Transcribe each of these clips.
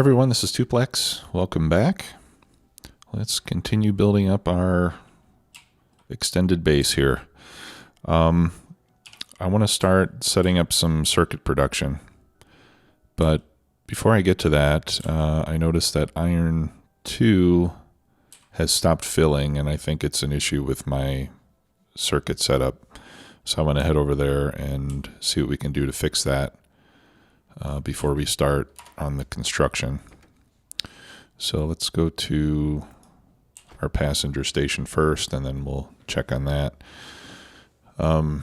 Everyone, this is Tuplex. Welcome back. Let's continue building up our extended base here. I want to start setting up some circuit production, but before I get to that, I noticed that iron 2 has stopped filling, and I think it's an issue with my circuit setup. So I want to head over there and see what we can do to fix that before we start on the construction. So let's go to our passenger station first, and then we'll check on that. The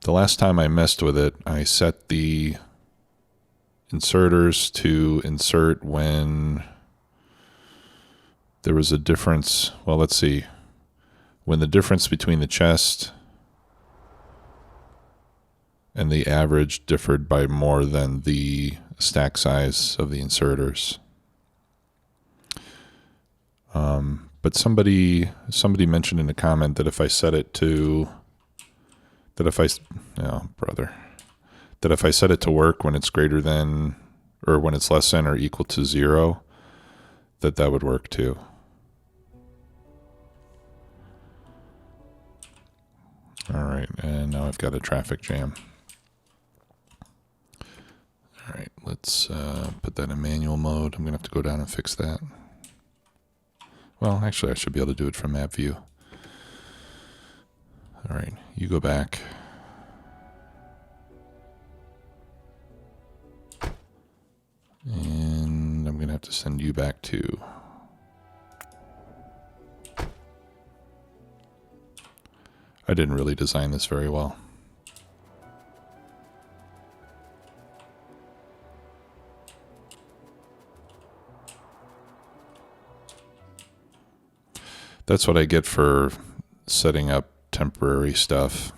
last time I messed with it, I set the inserters to insert when there was a difference. Well, let's see. When the difference between the chest and the average differed by more than the stack size of the inserters. But somebody mentioned in a comment that if I set it to, that if I set it to work when it's greater than, or when it's less than or equal to 0, that would work too. All right, and now I've got a traffic jam. All right, let's put that in manual mode. I'm gonna have to go down and fix that. Well, actually, I should be able to do it from map view. All right, you go back. And I'm gonna have to send you back too. I didn't really design this very well. That's what I get for setting up temporary stuff.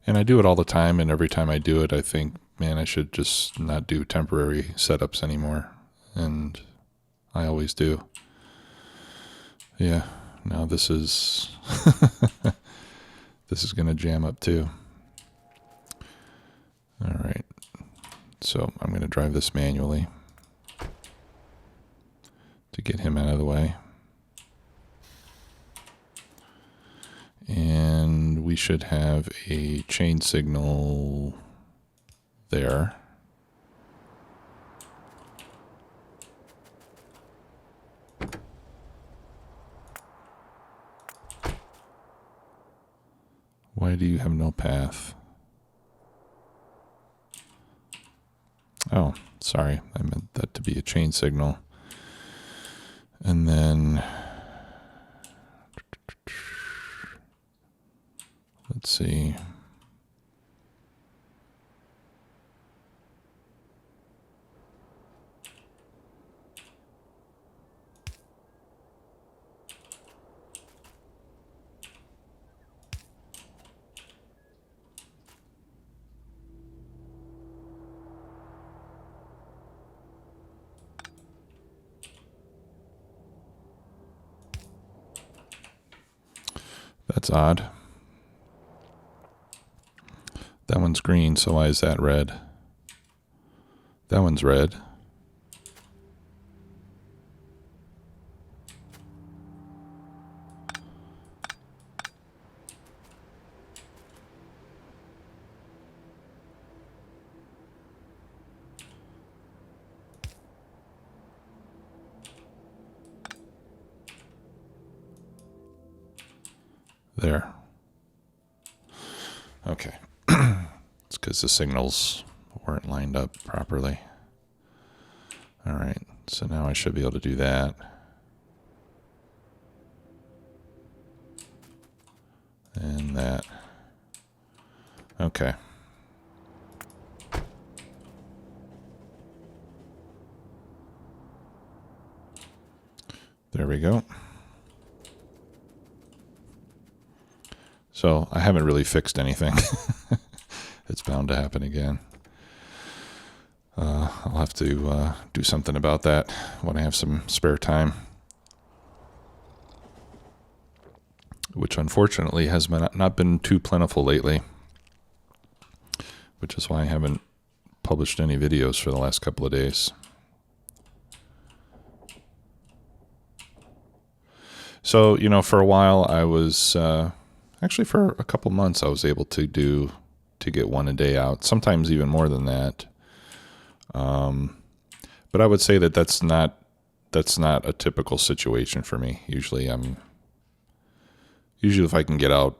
And I do it all the time, and every time I do it, I think, man, I should just not do temporary setups anymore. And I always do. Yeah, now this is this is gonna jam up too. All right, so I'm gonna drive this manually to get him out of the way. And we should have a chain signal there. Why do you have no path? Oh, sorry. I meant that to be a chain signal. And then let's see. That's odd. That one's green, so why is that red? That one's red. There. Okay. It's because the signals weren't lined up properly. All right, so now I should be able to do that. And that. Okay. There we go. So I haven't really fixed anything. It's bound to happen again. I'll have to do something about that when I have some spare time. Which unfortunately has not been too plentiful lately. Which is why I haven't published any videos for the last couple of days. So, for a while I was, actually for a couple months I was able to get one a day out, sometimes even more than that. But I would say that that's not a typical situation for me. Usually if I can get out,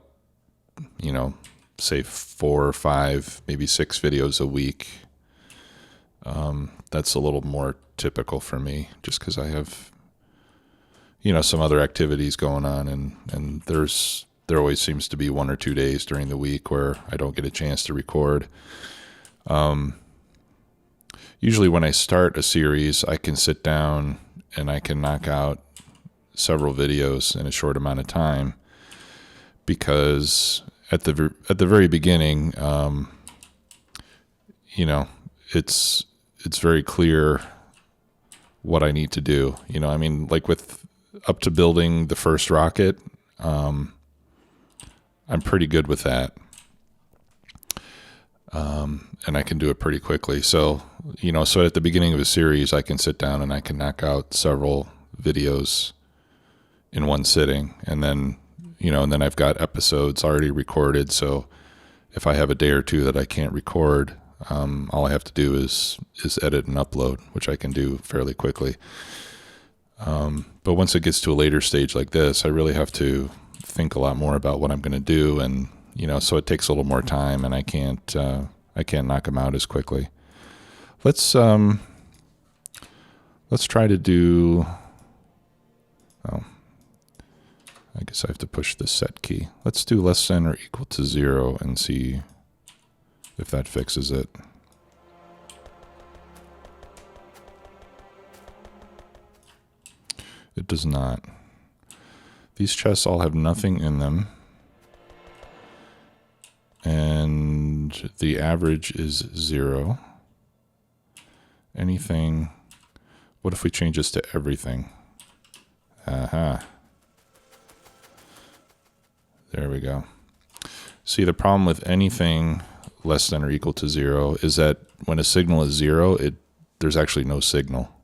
say 4 or 5, maybe 6 videos a week, that's a little more typical for me, just because I have, some other activities going on, and there always seems to be 1 or 2 days during the week where I don't get a chance to record. Usually when I start a series, I can sit down and I can knock out several videos in a short amount of time, because at the very beginning, it's very clear what I need to do. Like with up to building the first rocket, I'm pretty good with that. And I can do it pretty quickly. So, so at the beginning of a series, I can sit down and I can knock out several videos in one sitting. And then, I've got episodes already recorded. So if I have a day or two that I can't record, all I have to do is edit and upload, which I can do fairly quickly. But once it gets to a later stage like this, I really have to think a lot more about what I'm going to do. And, so it takes a little more time, and I can't knock them out as quickly. Let's try to do, I guess I have to push the set key. Let's do less than or equal to 0 and see if that fixes it. It does not. These chests all have nothing in them. And the average is 0. Anything. What if we change this to everything? Aha. There we go. See, the problem with anything less than or equal to 0 is that when a signal is 0, there's actually no signal.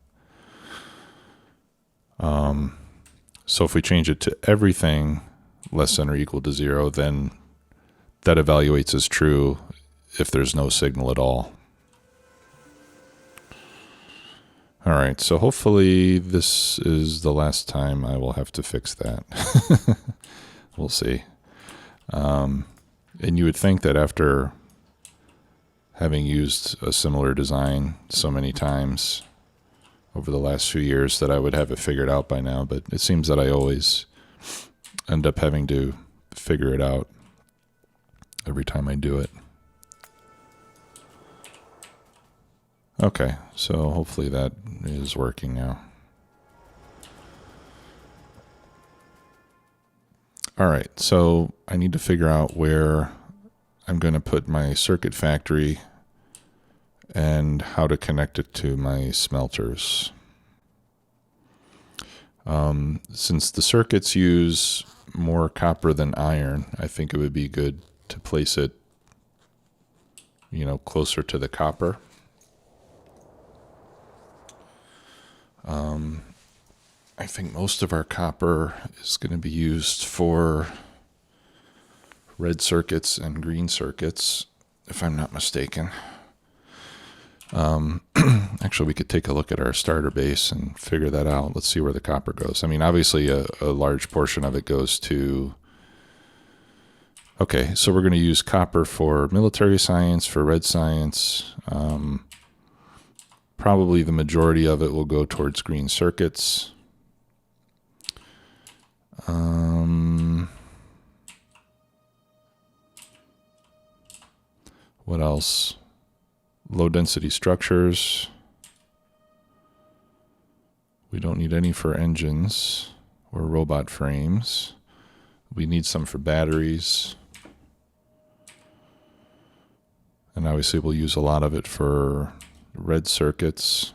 So if we change it to everything less than or equal to 0, then that evaluates as true if there's no signal at all. All right, so hopefully this is the last time I will have to fix that. We'll see. And you would think that after having used a similar design so many times over the last few years that I would have it figured out by now, but it seems that I always end up having to figure it out every time I do it. Okay, so hopefully that is working now. All right, so I need to figure out where I'm going to put my circuit factory and how to connect it to my smelters. Since the circuits use more copper than iron, I think it would be good to place it, closer to the copper. I think most of our copper is going to be used for red circuits and green circuits, if I'm not mistaken. Actually, we could take a look at our starter base and figure that out. Let's see where the copper goes. Obviously, a large portion of it goes to... Okay, so we're going to use copper for military science, for red science. Probably the majority of it will go towards green circuits. What else? Low density structures. We don't need any for engines or robot frames. We need some for batteries. And obviously we'll use a lot of it for red circuits.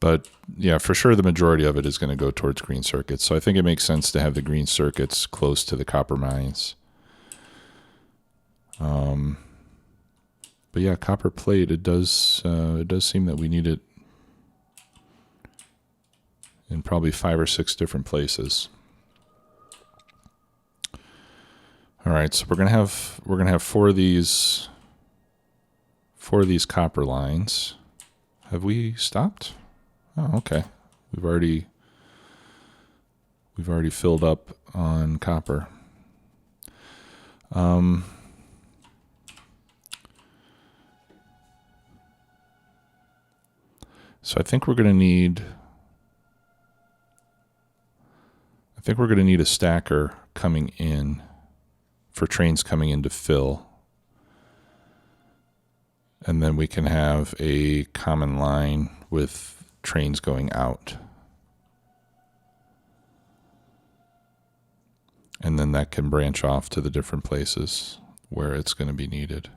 But yeah, for sure the majority of it is going to go towards green circuits. So I think it makes sense to have the green circuits close to the copper mines. But yeah, copper plate, it does seem that we need it probably 5 or 6 different places. All right, so we're gonna have 4 of these copper lines. Have we stopped? Oh, okay. We've already filled up on copper. So I think we're going to need a stacker coming in for trains coming in to fill. And then we can have a common line with trains going out. And then that can branch off to the different places where it's going to be needed.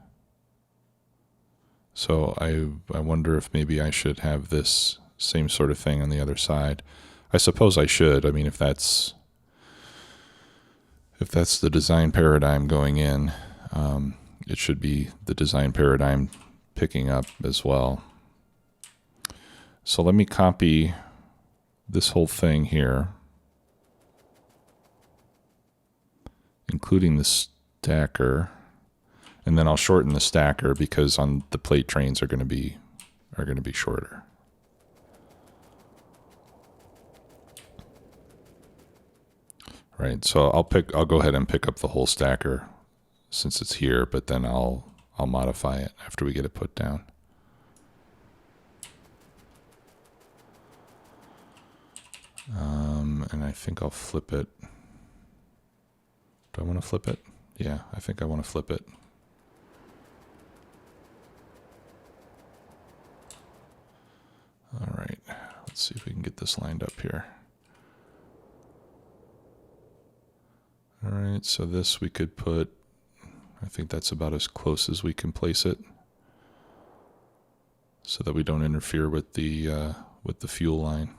So I wonder if maybe I should have this same sort of thing on the other side. I suppose I should. I mean, if that's the design paradigm going in, it should be the design paradigm picking up as well. So let me copy this whole thing here, including the stacker, and then I'll shorten the stacker because on the plate trains are going to be shorter. Right, so I'll go ahead and pick up the whole stacker since it's here, but then I'll modify it after we get it put down. And I think I'll flip it. Do I want to flip it? Yeah, I think I want to flip it. All right, let's see if we can get this lined up here. All right, so this we could put, I think that's about as close as we can place it so that we don't interfere with the fuel line.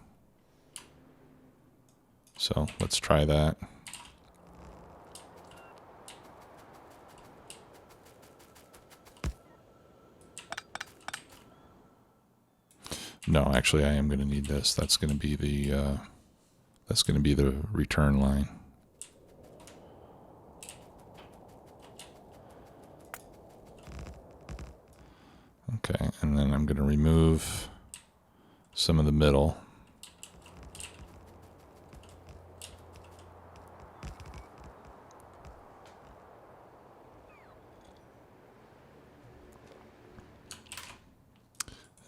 So let's try that. No, actually I am going to need this. That's going to be the return line. Okay, and then I'm going to remove some of the middle.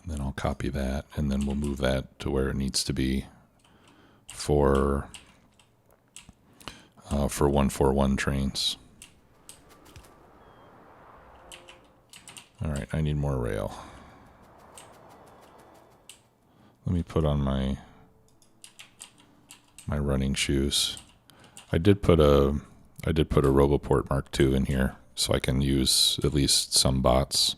And then I'll copy that, and then we'll move that to where it needs to be for 141 trains. All right, I need more rail. Let me put on my running shoes. I did put a Roboport Mark II in here, so I can use at least some bots.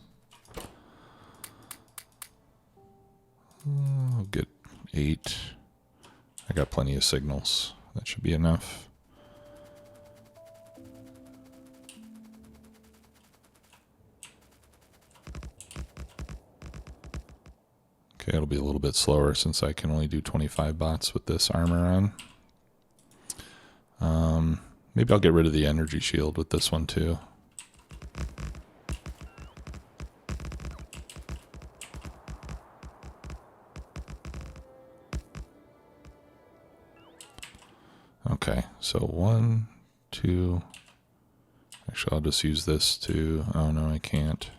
I'll get 8. I got plenty of signals. That should be enough. Okay, it'll be a little bit slower since I can only do 25 bots with this armor on. Maybe I'll get rid of the energy shield with this one too. Okay, so 1, 2, actually I'll just use this to, oh no I can't.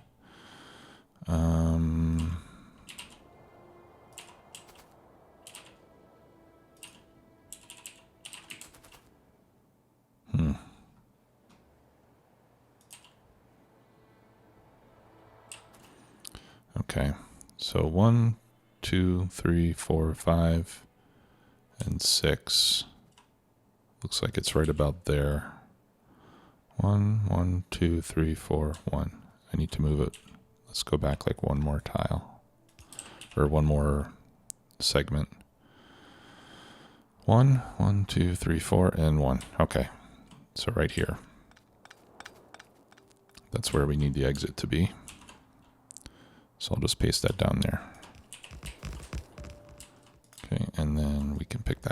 Okay, so 1, 2, 3, 4, 5, and 6. Looks like it's right about there. 1, 1, 2, 3, 4, 1. I need to move it. Let's go back like one more tile, or one more segment. 1, 1, 2, 3, 4, and 1. Okay, so right here. That's where we need the exit to be. So I'll just paste that down there. Okay, and then we can pick that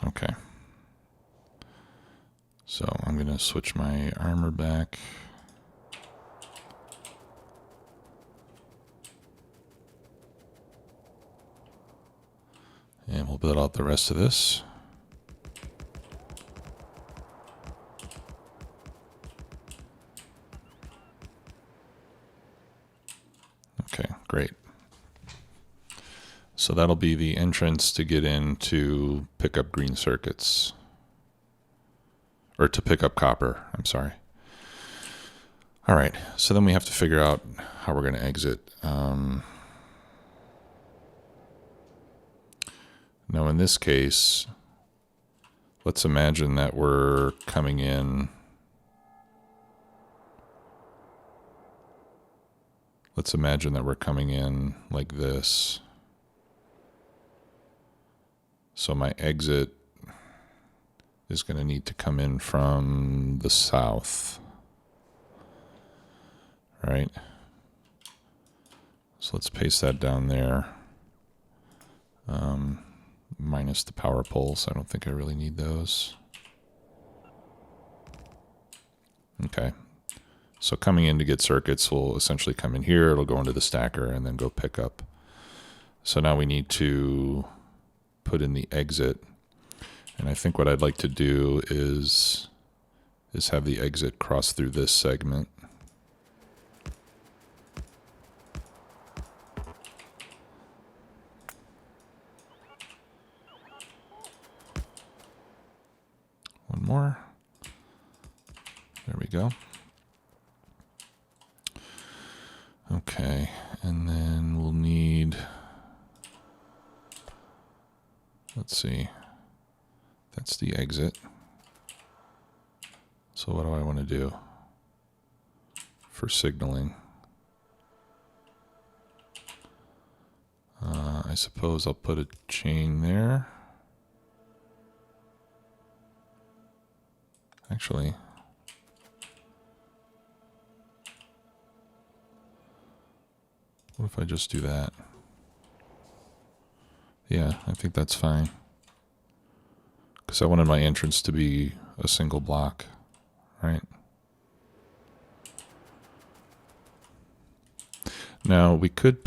Okay. So I'm going to switch my armor back. And we'll build out the rest of this. Okay, great. So that'll be the entrance to get in to pick up green circuits. Or to pick up copper, I'm sorry. All right, so then we have to figure out how we're going to exit. Now in this case, let's imagine that we're coming in. Let's imagine that we're coming in like this. So my exit is going to need to come in from the south. All right. So let's paste that down there. Minus the power poles. I don't think I really need those. Okay. So coming in to get circuits will essentially come in here. It'll go into the stacker and then go pick up. So now we need to put in the exit. And I think what I'd like to do is have the exit cross through this segment. One more. There we go. Okay, and then we'll need, let's see, that's the exit. So what do I want to do for signaling? I suppose I'll put a chain there. Actually, what if I just do that? Yeah, I think that's fine. Because I wanted my entrance to be a single block, right? Now we could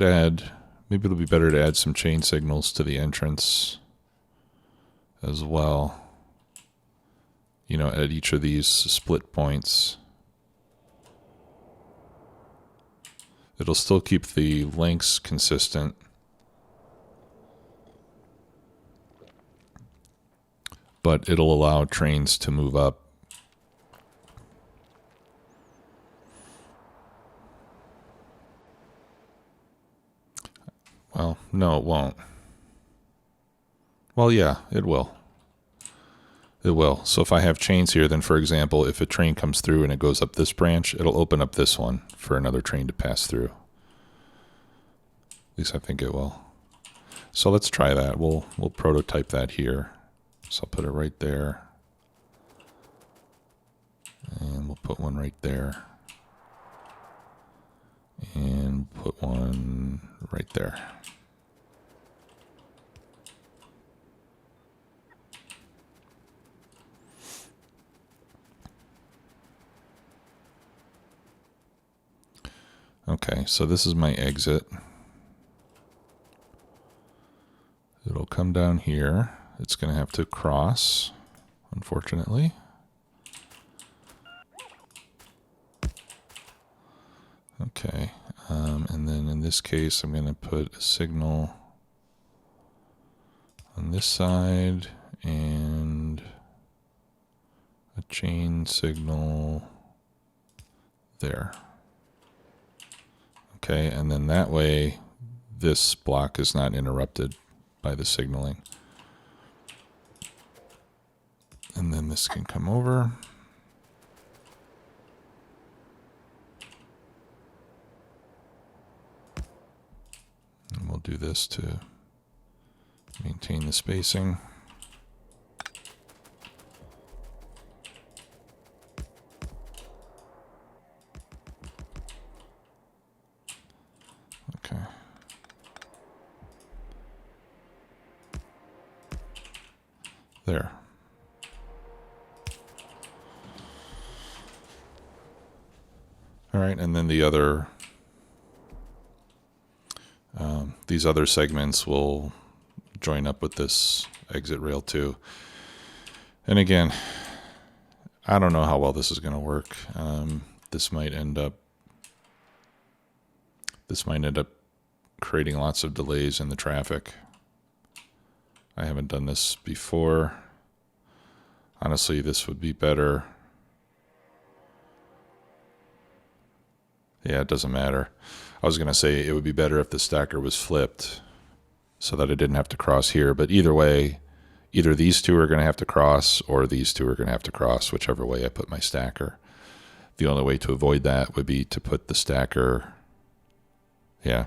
add, maybe it'll be better to add some chain signals to the entrance as well. You know, at each of these split points. It'll still keep the lengths consistent. But it'll allow trains to move up. Well, no, it won't. Well, yeah, it will. It will. So if I have chains here, then for example, if a train comes through and it goes up this branch, it'll open up this one for another train to pass through. At least I think it will. So let's try that. We'll prototype that here. So I'll put it right there. And we'll put one right there. And put one right there. Okay, so this is my exit. It'll come down here. It's going to have to cross, unfortunately. Okay, and then in this case, I'm going to put a signal on this side and a chain signal there. Okay, and then that way, this block is not interrupted by the signaling. And then this can come over. And we'll do this to maintain the spacing. Okay. There. All right, and then the other, these other segments will join up with this exit rail too. And again, I don't know how well this is going to work. This might end up creating lots of delays in the traffic. I haven't done this before. Honestly, this would be better. Yeah, it doesn't matter. I was going to say it would be better if the stacker was flipped so that I didn't have to cross here. But either way, either these two are going to have to cross or these two are going to have to cross, whichever way I put my stacker. The only way to avoid that would be to put the stacker, yeah.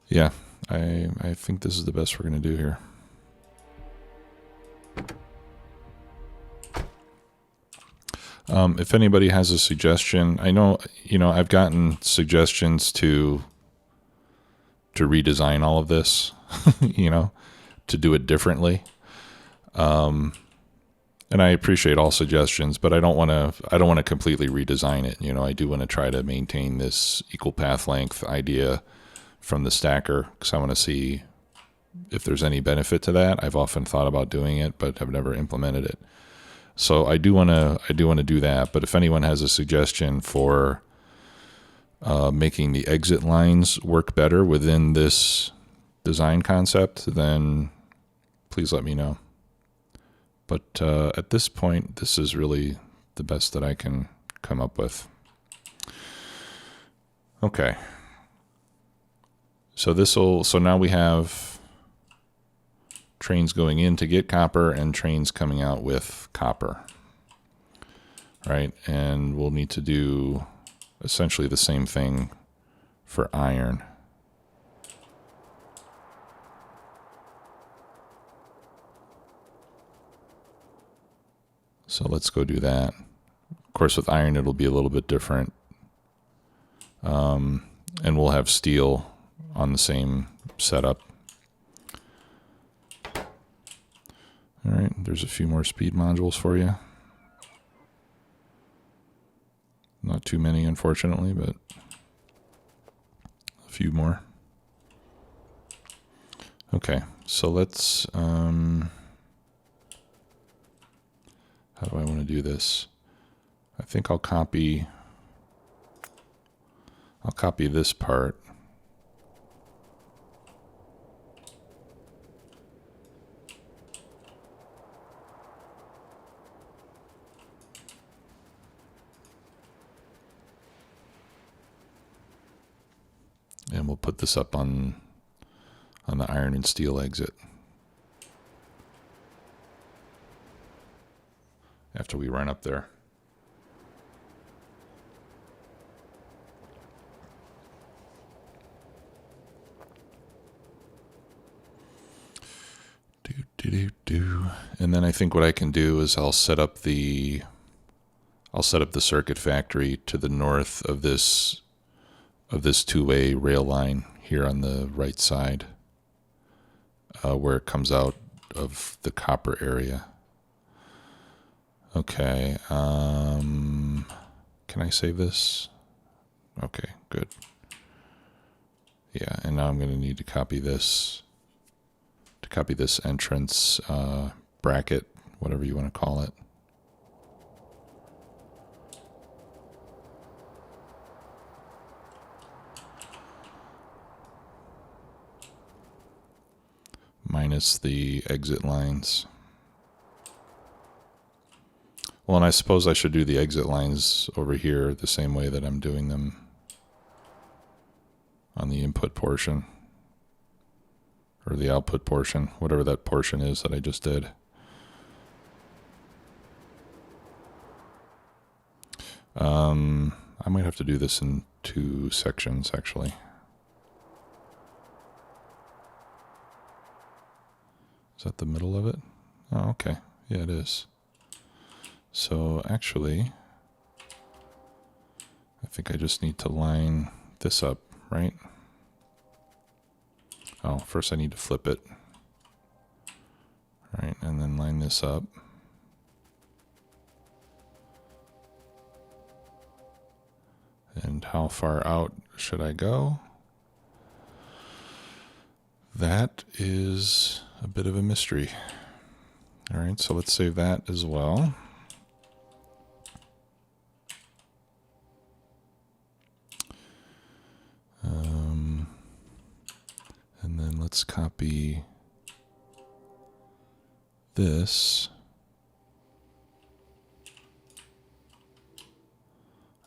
Yeah, I think this is the best we're going to do here. If anybody has a suggestion, I know, I've gotten suggestions to redesign all of this, to do it differently. And I appreciate all suggestions, but I don't want to completely redesign it. I do want to try to maintain this equal path length idea from the stacker, because I want to see if there's any benefit to that. I've often thought about doing it, but I've never implemented it. So I do want to do that. But if anyone has a suggestion for making the exit lines work better within this design concept, then please let me know. But at this point, this is really the best that I can come up with. Okay. So now we have trains going in to get copper and trains coming out with copper, right? And we'll need to do essentially the same thing for iron. So let's go do that. Of course, with iron, it'll be a little bit different. And we'll have steel on the same setup. All right, there's a few more speed modules for you. Not too many, unfortunately, but a few more. Okay, so let's, how do I want to do this? I think I'll copy this part. And we'll put this up on the iron and steel exit after we run up there. And then I think what I can do is I'll set up the circuit factory to the north of this two-way rail line here on the right side, where it comes out of the copper area. Okay, can I save this? Okay, good. Yeah, and now I'm going to need to copy this entrance bracket, whatever you want to call it. Minus the exit lines. Well, and I suppose I should do the exit lines over here the same way that I'm doing them on the input portion, or the output portion, whatever that portion is that I just did. I might have to do this in 2 sections, actually. Is that the middle of it? Oh, okay. Yeah, it is. So actually, I think I just need to line this up, right? Oh, first I need to flip it. Right, and then line this up. And how far out should I go? That is a bit of a mystery. All right, so let's save that as well. And then let's copy this.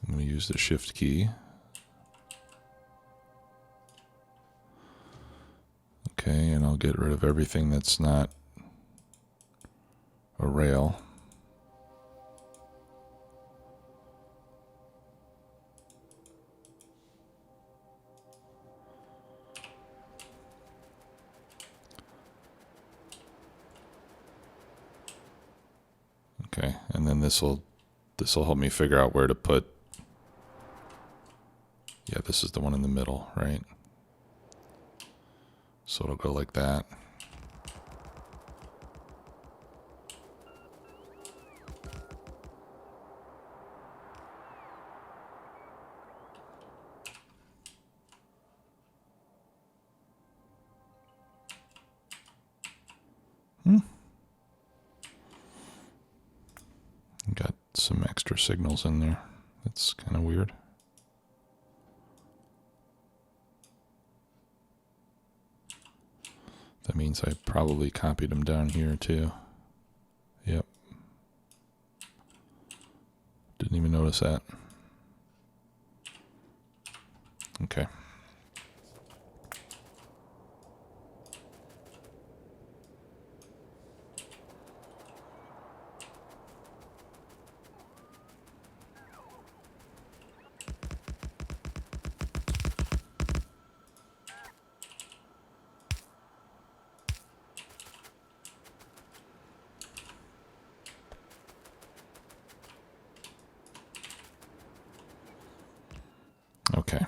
I'm going to use the Shift key. Okay, and I'll get rid of everything that's not a rail. Okay, and then this will help me figure out where to put. Yeah, this is the one in the middle, right? So it'll go like that. Got some extra signals in there. That's kind of weird. That means I probably copied them down here too. Yep. Didn't even notice that. Okay. Okay.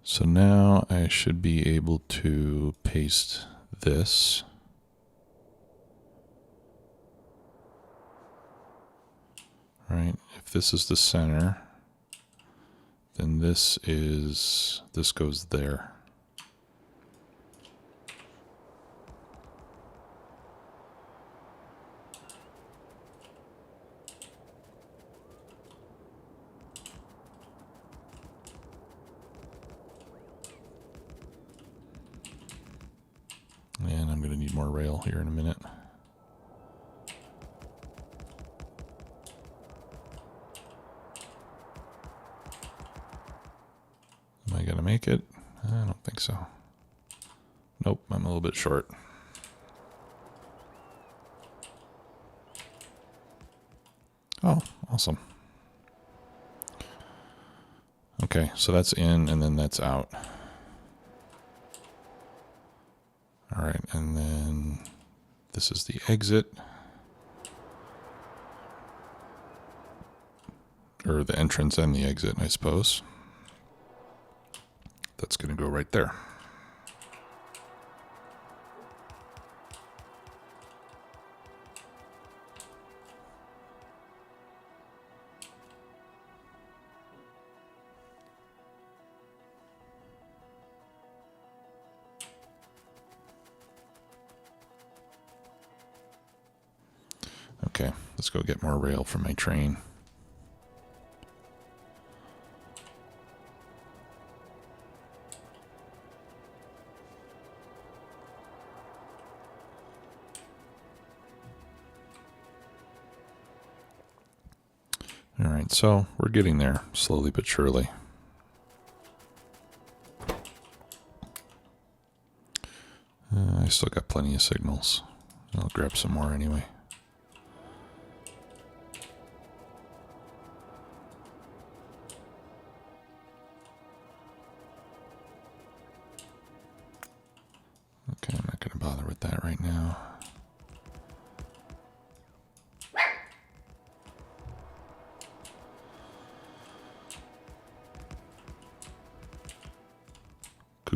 So now I should be able to paste this. Right? If this is the center, then this goes there. And I'm going to need more rail here in a minute. Am I going to make it? I don't think so. Nope, I'm a little bit short. Oh, awesome. Okay, so that's in and then that's out. All right, and then this is the exit. Or the entrance and the exit, I suppose. That's going to go right there. Okay, let's go get more rail for my train. All right, so we're getting there slowly but surely. I still got plenty of signals. I'll grab some more anyway.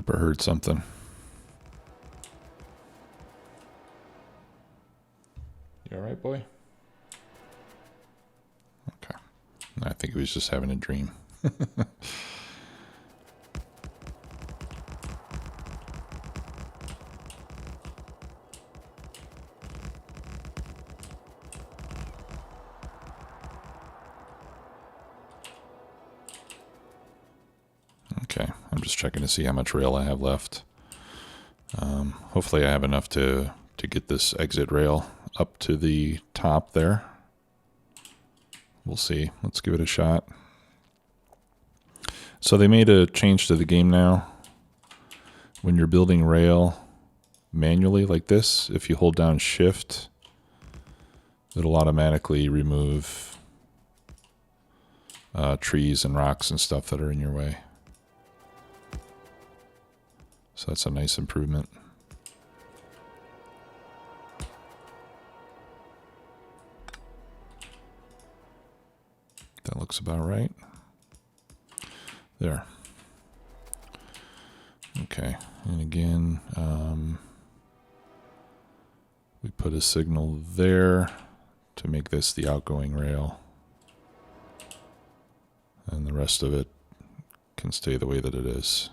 Cooper heard something. You all right, boy? Okay. I think he was just having a dream. Okay, I'm just checking to see how much rail I have left. Hopefully I have enough to get this exit rail up to the top there. We'll see. Let's give it a shot. So they made a change to the game now. When you're building rail manually like this, if you hold down Shift, it'll automatically remove trees and rocks and stuff that are in your way. So that's a nice improvement. That looks about right. There. Okay, and again, we put a signal there to make this the outgoing rail. And the rest of it can stay the way that it is.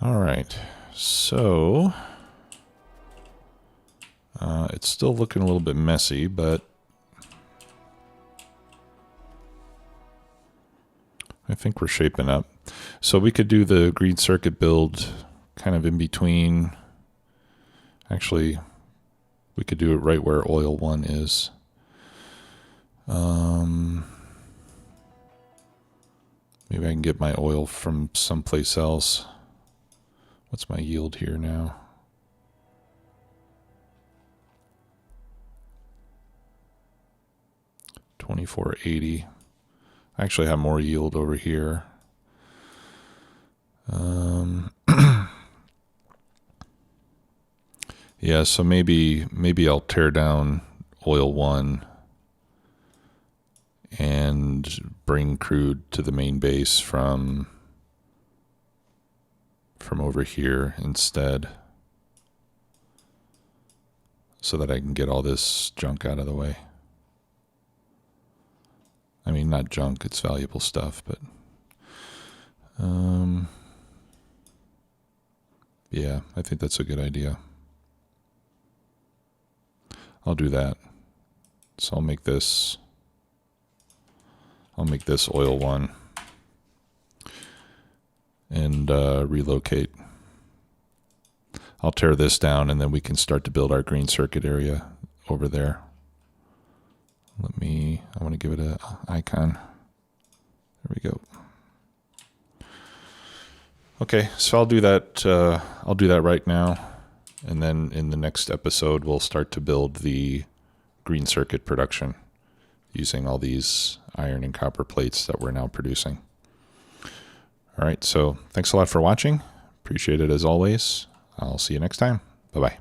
All right, so it's still looking a little bit messy, but I think we're shaping up. So we could do the green circuit build kind of in between. Actually, we could do it right where oil 1 is. Maybe I can get my oil from someplace else. What's my yield here now? $24.80. I actually have more yield over here. Yeah, so maybe I'll tear down oil 1 and bring crude to the main base from over here instead, so that I can get all this junk out of the way. I mean, not junk, it's valuable stuff, but yeah, I think that's a good idea. I'll do that. So I'll make this oil 1 and relocate. I'll tear this down and then we can start to build our green circuit area over there. I want to give it an icon. There we go. Okay, so I'll do that right now. And then in the next episode, we'll start to build the green circuit production using all these iron and copper plates that we're now producing. All right, so thanks a lot for watching. Appreciate it as always. I'll see you next time. Bye-bye.